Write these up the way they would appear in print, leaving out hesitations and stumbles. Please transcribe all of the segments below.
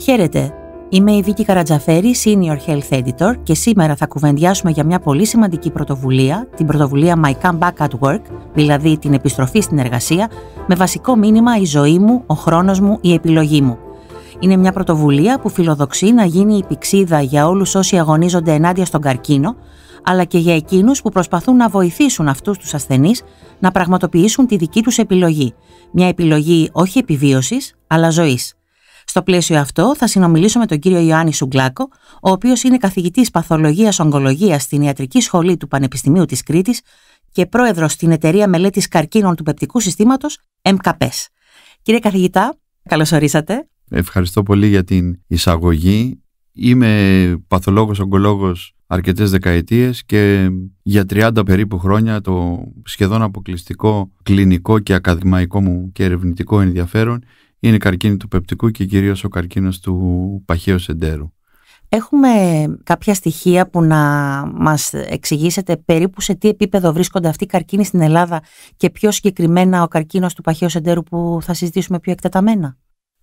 Χαίρετε, είμαι η Βίκη Καρατζαφέρη, Senior Health Editor και σήμερα θα κουβεντιάσουμε για μια πολύ σημαντική πρωτοβουλία, την πρωτοβουλία My Comeback at Work, δηλαδή την επιστροφή στην εργασία, με βασικό μήνυμα η ζωή μου, ο χρόνος μου, η επιλογή μου. Είναι μια πρωτοβουλία που φιλοδοξεί να γίνει η πηξίδα για όλους όσοι αγωνίζονται ενάντια στον καρκίνο, αλλά και για εκείνους που προσπαθούν να βοηθήσουν αυτούς τους ασθενείς να πραγματοποιήσουν τη δική τους επιλογή. Μια επιλογή όχι επιβίωσης, αλλά ζωής. Στο πλαίσιο αυτό θα συνομιλήσω με τον κύριο Ιωάννη Σουγκλάκο, ο οποίος είναι καθηγητής παθολογίας ογκολογίας στην Ιατρική Σχολή του Πανεπιστημίου της Κρήτης και πρόεδρος στην Εταιρεία Μελέτης Καρκίνων του Πεπτικού Συστήματος, MKPES. Κύριε καθηγητά, καλώς ορίσατε. Ευχαριστώ πολύ για την εισαγωγή. Είμαι παθολόγος ογκολόγος αρκετές δεκαετίες και για 30 περίπου χρόνια το σχεδόν αποκλειστικό κλινικό και ακαδημαϊκό μου και ερευνητικό ενδιαφέρον είναι η καρκίνη του πεπτικού και κυρίως ο καρκίνος του παχαίου εντέρου. Έχουμε κάποια στοιχεία που να μας εξηγήσετε περίπου σε τι επίπεδο βρίσκονται αυτοί οι καρκίνοι στην Ελλάδα και πιο συγκεκριμένα ο καρκίνος του παχαίου εντέρου που θα συζητήσουμε πιο εκτεταμένα?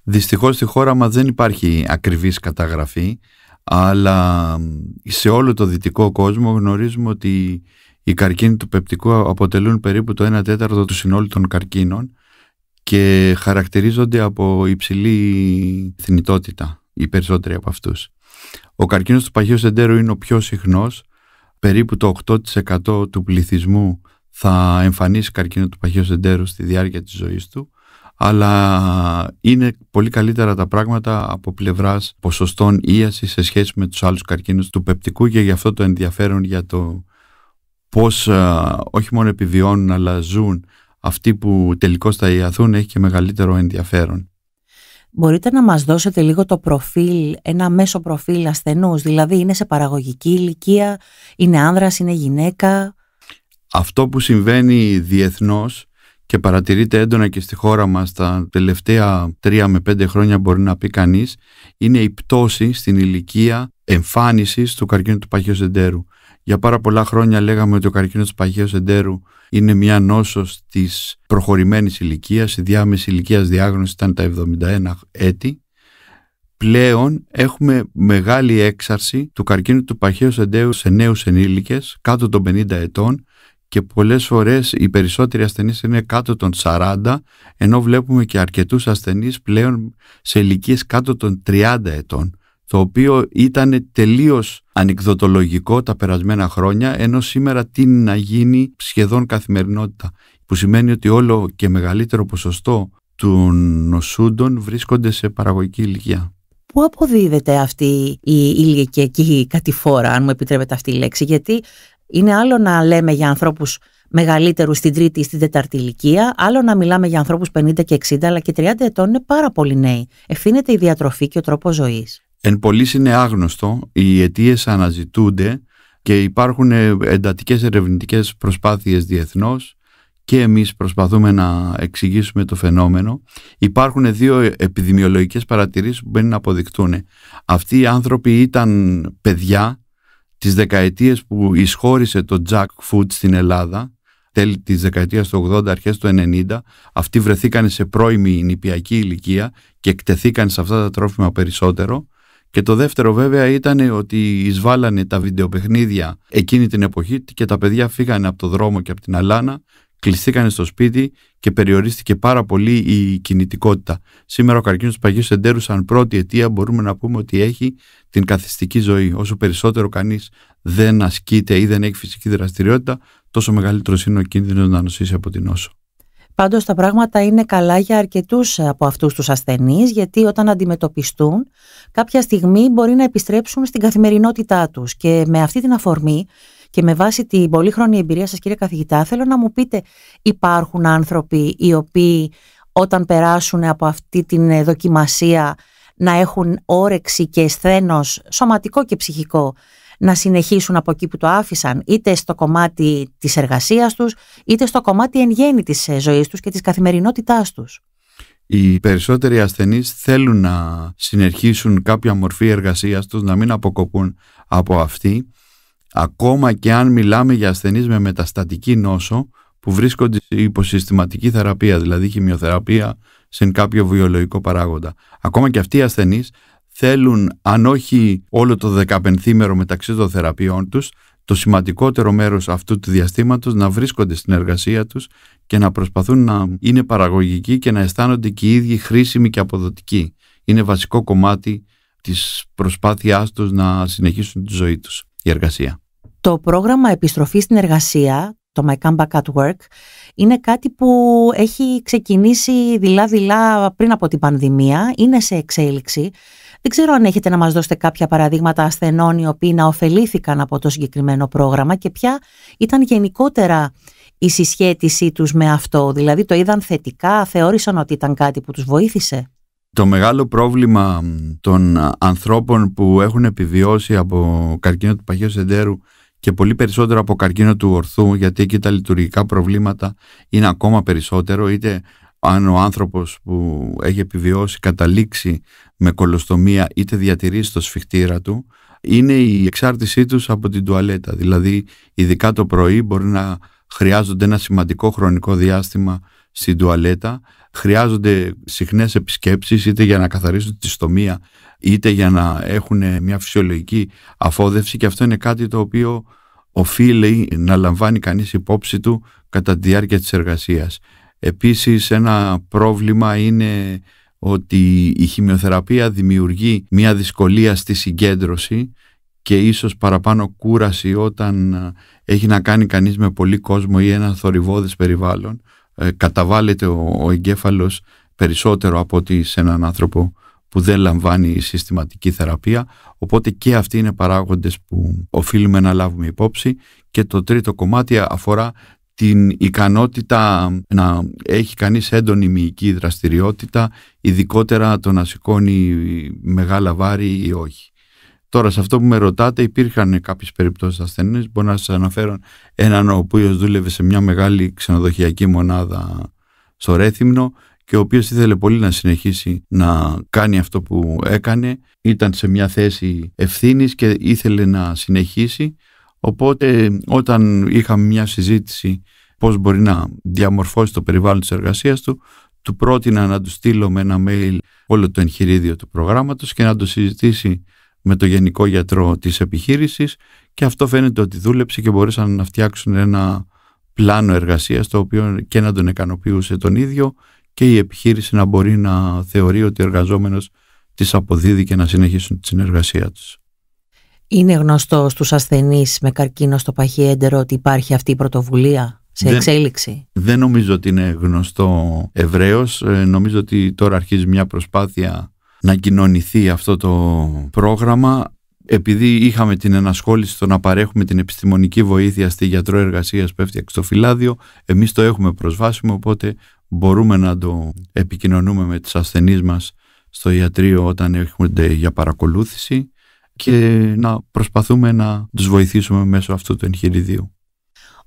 Δυστυχώς στη χώρα μας δεν υπάρχει ακριβής καταγραφή, αλλά σε όλο το δυτικό κόσμο γνωρίζουμε ότι οι καρκίνοι του πεπτικού αποτελούν περίπου το 1/4 του συνόλου των καρκίνων και χαρακτηρίζονται από υψηλή θνητότητα, οι περισσότεροι από αυτούς. Ο καρκίνος του παχαίου εντέρου είναι ο πιο συχνός, περίπου το 8% του πληθυσμού θα εμφανίσει καρκίνο του παχαίου εντέρου στη διάρκεια της ζωής του, αλλά είναι πολύ καλύτερα τα πράγματα από πλευράς ποσοστών ίασης σε σχέση με τους άλλους καρκίνους του πεπτικού και γι' αυτό το ενδιαφέρον για το πώς όχι μόνο επιβιώνουν αλλά ζουν αυτοί που τελικώς θα ιαθούν έχει και μεγαλύτερο ενδιαφέρον. Μπορείτε να μας δώσετε λίγο το προφίλ, ένα μέσο προφίλ ασθενούς, δηλαδή είναι σε παραγωγική ηλικία, είναι άνδρας, είναι γυναίκα? Αυτό που συμβαίνει διεθνώς και παρατηρείται έντονα και στη χώρα μας τα τελευταία 3 με 5 χρόνια μπορεί να πει κανείς, είναι η πτώση στην ηλικία εμφάνισης του καρκίνου του παχαίου εντέρου. Για πάρα πολλά χρόνια λέγαμε ότι ο καρκίνος του παχαίου εντέρου είναι μια νόσος της προχωρημένης ηλικίας, η διάμεση ηλικίας διάγνωσης ήταν τα 71 έτη. Πλέον έχουμε μεγάλη έξαρση του καρκίνου του παχαίου εντέρου σε νέους ενήλικες κάτω των 50 ετών και πολλές φορές οι περισσότεροι ασθενείς είναι κάτω των 40, ενώ βλέπουμε και αρκετούς ασθενείς πλέον σε ηλικίες κάτω των 30 ετών, το οποίο ήταν τελείως ανεκδοτολογικό τα περασμένα χρόνια, ενώ σήμερα τείνει να γίνει σχεδόν καθημερινότητα, που σημαίνει ότι όλο και μεγαλύτερο ποσοστό των νοσούντων βρίσκονται σε παραγωγική ηλικία. Πού αποδίδεται αυτή η ηλικιακή κατηφόρα, αν μου επιτρέπετε αυτή η λέξη, γιατί είναι άλλο να λέμε για ανθρώπους μεγαλύτερους στην τρίτη ή στην τέταρτη ηλικία, άλλο να μιλάμε για ανθρώπους 50 και 60, αλλά και 30 ετών είναι πάρα πολύ νέοι. Ευθύνεται η διατροφή και ο τρόπος ζωής? Εν πολλοίς είναι άγνωστο, οι αιτίες αναζητούνται και υπάρχουν εντατικές ερευνητικές προσπάθειες διεθνώς και εμείς προσπαθούμε να εξηγήσουμε το φαινόμενο. Υπάρχουν 2 επιδημιολογικές παρατηρήσεις που μπορεί να αποδεικτούν. Αυτοί οι άνθρωποι ήταν παιδιά τις δεκαετίες που εισχώρησε το junk food στην Ελλάδα, τέλη της δεκαετίας του 80, αρχές του 90, αυτοί βρεθήκαν σε πρώιμη νηπιακή ηλικία και εκτεθήκαν σε αυτά τα τρόφιμα περισσότερο. Και το δεύτερο βέβαια ήταν ότι εισβάλλανε τα βιντεοπαιχνίδια εκείνη την εποχή και τα παιδιά φύγανε από το δρόμο και από την αλάνα, κλειστήκανε στο σπίτι και περιορίστηκε πάρα πολύ η κινητικότητα. Σήμερα ο καρκίνος του παχαίου εντέρου σαν πρώτη αιτία μπορούμε να πούμε ότι έχει την καθιστική ζωή. Όσο περισσότερο κανείς δεν ασκείται ή δεν έχει φυσική δραστηριότητα, τόσο μεγαλύτερος είναι ο κίνδυνος να νοσήσει από την νόσο. Πάντως τα πράγματα είναι καλά για αρκετούς από αυτούς τους ασθενείς, γιατί όταν αντιμετωπιστούν κάποια στιγμή μπορεί να επιστρέψουν στην καθημερινότητά τους. Και με αυτή την αφορμή και με βάση την πολύχρονη εμπειρία σας, κύριε καθηγητά, θέλω να μου πείτε, υπάρχουν άνθρωποι οι οποίοι όταν περάσουν από αυτή την δοκιμασία να έχουν όρεξη και σθένος σωματικό και ψυχικό να συνεχίσουν από εκεί που το άφησαν, είτε στο κομμάτι της εργασίας τους, είτε στο κομμάτι εν γέννη της ζωής τους και της καθημερινότητάς τους? Οι περισσότεροι ασθενείς θέλουν να συνεχίσουν κάποια μορφή εργασίας τους, να μην αποκοπούν από αυτή, ακόμα και αν μιλάμε για ασθενείς με μεταστατική νόσο που βρίσκονται υπό συστηματική θεραπεία, δηλαδή χημειοθεραπεία σε κάποιο βιολογικό παράγοντα. Ακόμα και αυτοί οι ασθενείς θέλουν, αν όχι όλο το 15ήμερο μεταξύ των θεραπείων τους, το σημαντικότερο μέρος αυτού του διαστήματος να βρίσκονται στην εργασία τους και να προσπαθούν να είναι παραγωγικοί και να αισθάνονται και οι ίδιοι χρήσιμοι και αποδοτικοί. Είναι βασικό κομμάτι της προσπάθειάς τους να συνεχίσουν τη ζωή τους, η εργασία. Το πρόγραμμα επιστροφής στην εργασία, το My Comeback at Work, είναι κάτι που έχει ξεκινήσει δειλά-δειλά πριν από την πανδημία, είναι σε εξέλιξη. Δεν ξέρω αν έχετε να μας δώσετε κάποια παραδείγματα ασθενών οι οποίοι να ωφελήθηκαν από το συγκεκριμένο πρόγραμμα και ποια ήταν γενικότερα η συσχέτισή τους με αυτό. Δηλαδή το είδαν θετικά, θεώρησαν ότι ήταν κάτι που τους βοήθησε. Το μεγάλο πρόβλημα των ανθρώπων που έχουν επιβιώσει από καρκίνο του παχαίου εντέρου και πολύ περισσότερο από καρκίνο του ορθού, γιατί εκεί τα λειτουργικά προβλήματα είναι ακόμα περισσότερο, είτε αν ο άνθρωπος που έχει επιβιώσει καταλήξει με κολοστομία είτε διατηρήσει το σφιχτήρα του, είναι η εξάρτησή τους από την τουαλέτα. Δηλαδή ειδικά το πρωί μπορεί να χρειάζονται ένα σημαντικό χρονικό διάστημα στην τουαλέτα, χρειάζονται συχνές επισκέψεις είτε για να καθαρίσουν τη στομία είτε για να έχουν μια φυσιολογική αφόδευση, και αυτό είναι κάτι το οποίο οφείλει να λαμβάνει κανείς υπόψη του κατά τη διάρκεια της εργασίας. Επίσης ένα πρόβλημα είναι ότι η χημειοθεραπεία δημιουργεί μια δυσκολία στη συγκέντρωση και ίσως παραπάνω κούραση όταν έχει να κάνει κανείς με πολύ κόσμο ή ένα θορυβώδες περιβάλλον. Καταβάλλεται ο εγκέφαλος περισσότερο από ότι σε έναν άνθρωπο που δεν λαμβάνει συστηματική θεραπεία, οπότε και αυτοί είναι παράγοντες που οφείλουμε να λάβουμε υπόψη. Και το τρίτο κομμάτι αφορά την ικανότητα να έχει κανείς έντονη μυϊκή δραστηριότητα, ειδικότερα το να σηκώνει μεγάλα βάρη ή όχι. Τώρα σε αυτό που με ρωτάτε, υπήρχαν κάποιες περιπτώσεις ασθενείς. Μπορώ να σας αναφέρω έναν ο οποίος δούλευε σε μια μεγάλη ξενοδοχειακή μονάδα στο Ρέθυμνο και ο οποίος ήθελε πολύ να συνεχίσει να κάνει αυτό που έκανε. Ήταν σε μια θέση ευθύνης και ήθελε να συνεχίσει. Οπότε όταν είχαμε μια συζήτηση πώς μπορεί να διαμορφώσει το περιβάλλον της εργασίας του, του πρότεινα να του στείλω με ένα mail όλο το εγχειρίδιο του προγράμματος και να το συζητήσει με το γενικό γιατρό της επιχείρησης, και αυτό φαίνεται ότι δούλεψε και μπορούσαν να φτιάξουν ένα πλάνο εργασίας το οποίο και να τον ικανοποιούσε τον ίδιο και η επιχείρηση να μπορεί να θεωρεί ότι ο εργαζόμενος της αποδίδει και να συνεχίσουν τη συνεργασία τους. Είναι γνωστό στους ασθενείς με καρκίνο στο παχύ έντερο ότι υπάρχει αυτή η πρωτοβουλία σε εξέλιξη? Δεν νομίζω ότι είναι γνωστό ευρέως. Νομίζω ότι τώρα αρχίζει μια προσπάθεια να κοινωνηθεί αυτό το πρόγραμμα. Επειδή είχαμε την ενασχόληση στο να παρέχουμε την επιστημονική βοήθεια στη γιατρό εργασίας που έφτιαξε στο φυλάδιο, εμείς το έχουμε προσβάσιμο, οπότε μπορούμε να το επικοινωνούμε με τους ασθενείς μας στο ιατρείο όταν έρχονται για παρακολούθηση και να προσπαθούμε να τους βοηθήσουμε μέσω αυτού του εγχειριδίου.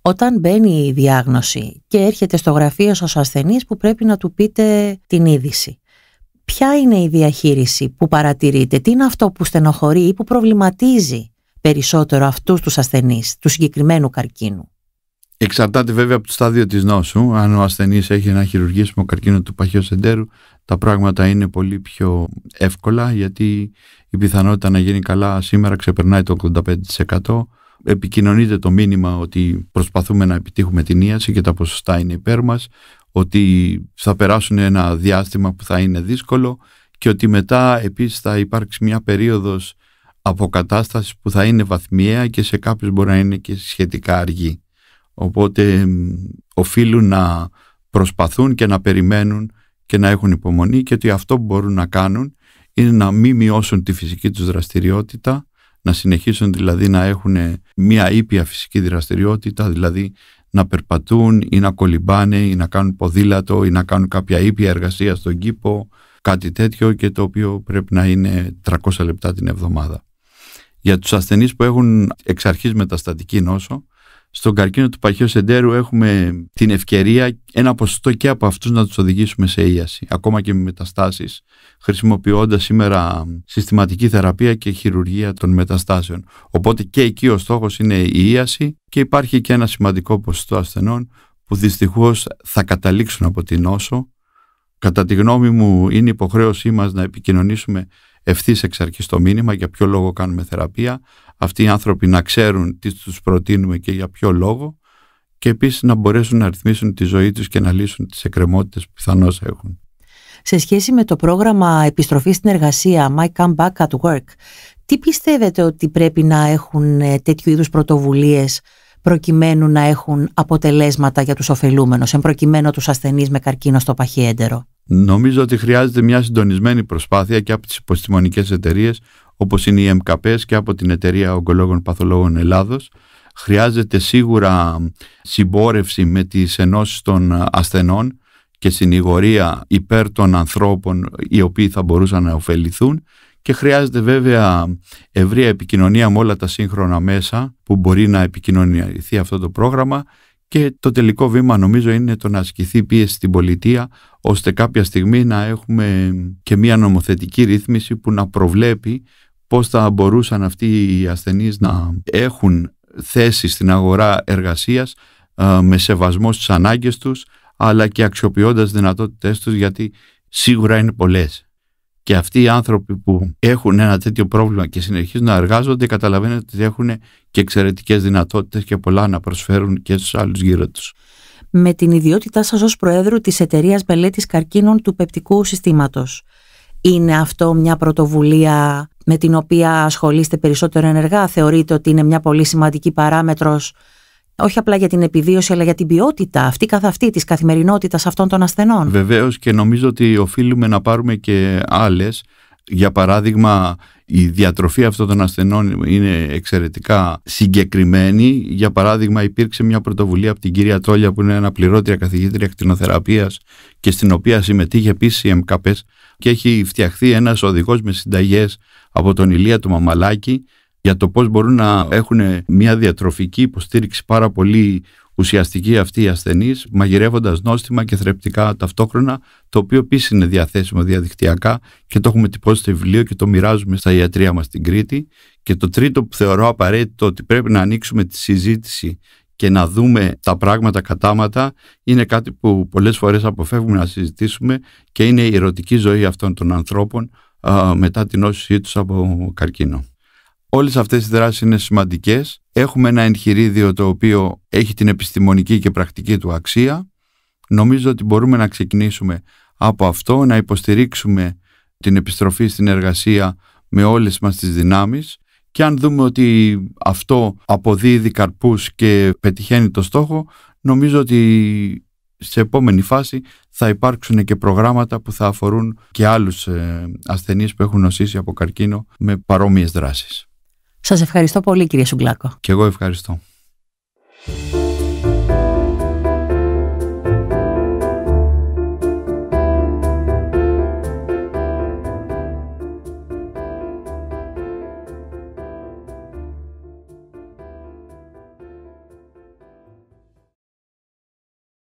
Όταν μπαίνει η διάγνωση και έρχεται στο γραφείο σας ο ασθενής που πρέπει να του πείτε την είδηση, ποια είναι η διαχείριση που παρατηρείτε, τι είναι αυτό που στενοχωρεί ή που προβληματίζει περισσότερο αυτούς τους ασθενείς του συγκεκριμένου καρκίνου? Εξαρτάται βέβαια από το στάδιο της νόσου. Αν ο ασθενής έχει ένα χειρουργήσιμο καρκίνο του παχαίου εντέρου, τα πράγματα είναι πολύ πιο εύκολα, γιατί η πιθανότητα να γίνει καλά σήμερα ξεπερνάει το 85%. Επικοινωνείται το μήνυμα ότι προσπαθούμε να επιτύχουμε την ίαση και τα ποσοστά είναι υπέρ μας, ότι θα περάσουν ένα διάστημα που θα είναι δύσκολο και ότι μετά επίσης θα υπάρξει μια περίοδος αποκατάστασης που θα είναι βαθμιαία και σε κάποιους μπορεί να είναι και σχετικά αργή. Οπότε οφείλουν να προσπαθούν και να περιμένουν και να έχουν υπομονή, και ότι αυτό που μπορούν να κάνουν είναι να μην μειώσουν τη φυσική τους δραστηριότητα, να συνεχίσουν δηλαδή να έχουν μια ήπια φυσική δραστηριότητα, δηλαδή να περπατούν ή να κολυμπάνε ή να κάνουν ποδήλατο ή να κάνουν κάποια ήπια εργασία στον κήπο, κάτι τέτοιο, και το οποίο πρέπει να είναι 300 λεπτά την εβδομάδα. Για τους ασθενείς που έχουν εξ αρχής μεταστατική νόσο, στον καρκίνο του παχαίου εντέρου έχουμε την ευκαιρία ένα ποσοστό και από αυτούς να τους οδηγήσουμε σε ίαση, ακόμα και με μεταστάσεις, χρησιμοποιώντας σήμερα συστηματική θεραπεία και χειρουργία των μεταστάσεων. Οπότε και εκεί ο στόχος είναι η ίαση, και υπάρχει και ένα σημαντικό ποσοστό ασθενών που δυστυχώς θα καταλήξουν από την νόσο. Κατά τη γνώμη μου είναι υποχρέωσή μας να επικοινωνήσουμε ευθύς εξ αρχής το μήνυμα για ποιο λόγο κάνουμε θεραπεία, αυτοί οι άνθρωποι να ξέρουν τι τους προτείνουμε και για ποιο λόγο, και επίσης να μπορέσουν να ρυθμίσουν τη ζωή τους και να λύσουν τις εκκρεμότητες που πιθανώς έχουν. Σε σχέση με το πρόγραμμα επιστροφής στην εργασία My Comeback at Work, τι πιστεύετε ότι πρέπει να έχουν τέτοιου είδους πρωτοβουλίες προκειμένου να έχουν αποτελέσματα για τους ωφελούμενους, εν προκειμένου τους ασθενείς με καρκίνο στο παχυέντερο? Νομίζω ότι χρειάζεται μια συντονισμένη προσπάθεια και από τις επιστημονικές εταιρείες όπως είναι η ΕΜΚΑΠΕΣ και από την Εταιρεία Ογκολόγων Παθολόγων Ελλάδος. Χρειάζεται σίγουρα συμπόρευση με τις ενώσεις των ασθενών και συνηγορία υπέρ των ανθρώπων οι οποίοι θα μπορούσαν να ωφεληθούν, και χρειάζεται βέβαια ευρεία επικοινωνία με όλα τα σύγχρονα μέσα που μπορεί να επικοινωνηθεί αυτό το πρόγραμμα, και το τελικό βήμα νομίζω είναι το να ασκηθεί πίεση στην πολιτεία ώστε κάποια στιγμή να έχουμε και μια νομοθετική ρύθμιση που να προβλέπει πώς θα μπορούσαν αυτοί οι ασθενείς να έχουν θέση στην αγορά εργασίας με σεβασμό στις ανάγκες τους, αλλά και αξιοποιώντας δυνατότητες τους, γιατί σίγουρα είναι πολλές. Και αυτοί οι άνθρωποι που έχουν ένα τέτοιο πρόβλημα και συνεχίζουν να εργάζονται, καταλαβαίνετε ότι έχουν και εξαιρετικές δυνατότητες και πολλά να προσφέρουν και στους άλλους γύρω τους. Με την ιδιότητά σας ως Προέδρου της Εταιρείας Μελέτης Καρκίνων του Πεπτικού Συστήματος, είναι αυτό μια πρωτοβουλία με την οποία ασχολείστε περισσότερο ενεργά? Θεωρείτε ότι είναι μια πολύ σημαντική παράμετρος, όχι απλά για την επιβίωση, αλλά για την ποιότητα αυτή καθ' αυτή της καθημερινότητας αυτών των ασθενών? Βεβαίως, και νομίζω ότι οφείλουμε να πάρουμε και άλλες. Για παράδειγμα, η διατροφή αυτών των ασθενών είναι εξαιρετικά συγκεκριμένη. Για παράδειγμα, υπήρξε μια πρωτοβουλία από την κυρία Τόλια, που είναι αναπληρώτρια καθηγήτρια κτηνοθεραπείας και στην οποία συμμετείχε επίσης η ΕΜΚΑΠΕΣ, και έχει φτιαχθεί ένας οδηγός με συνταγές από τον Ηλία του Μαμαλάκη για το πώς μπορούν να έχουν μια διατροφική υποστήριξη πάρα πολύ ουσιαστική αυτοί οι ασθενείς, μαγειρεύοντας νόστιμα και θρεπτικά ταυτόχρονα, το οποίο επίσης είναι διαθέσιμο διαδικτυακά και το έχουμε τυπώσει στο βιβλίο και το μοιράζουμε στα ιατρεία μας στην Κρήτη. Και το τρίτο που θεωρώ απαραίτητο ότι πρέπει να ανοίξουμε τη συζήτηση και να δούμε τα πράγματα κατάματα, είναι κάτι που πολλές φορές αποφεύγουμε να συζητήσουμε, και είναι η ερωτική ζωή αυτών των ανθρώπων μετά την νόσησή τους από καρκίνο. Όλες αυτές οι δράσεις είναι σημαντικές. Έχουμε ένα εγχειρίδιο το οποίο έχει την επιστημονική και πρακτική του αξία. Νομίζω ότι μπορούμε να ξεκινήσουμε από αυτό, να υποστηρίξουμε την επιστροφή στην εργασία με όλες μας τις δυνάμεις, και αν δούμε ότι αυτό αποδίδει καρπούς και πετυχαίνει το στόχο, νομίζω ότι σε επόμενη φάση θα υπάρξουν και προγράμματα που θα αφορούν και άλλους ασθενείς που έχουν νοσήσει από καρκίνο με παρόμοιες δράσεις. Σας ευχαριστώ πολύ, κύριε Σουγκλάκο. Και εγώ ευχαριστώ.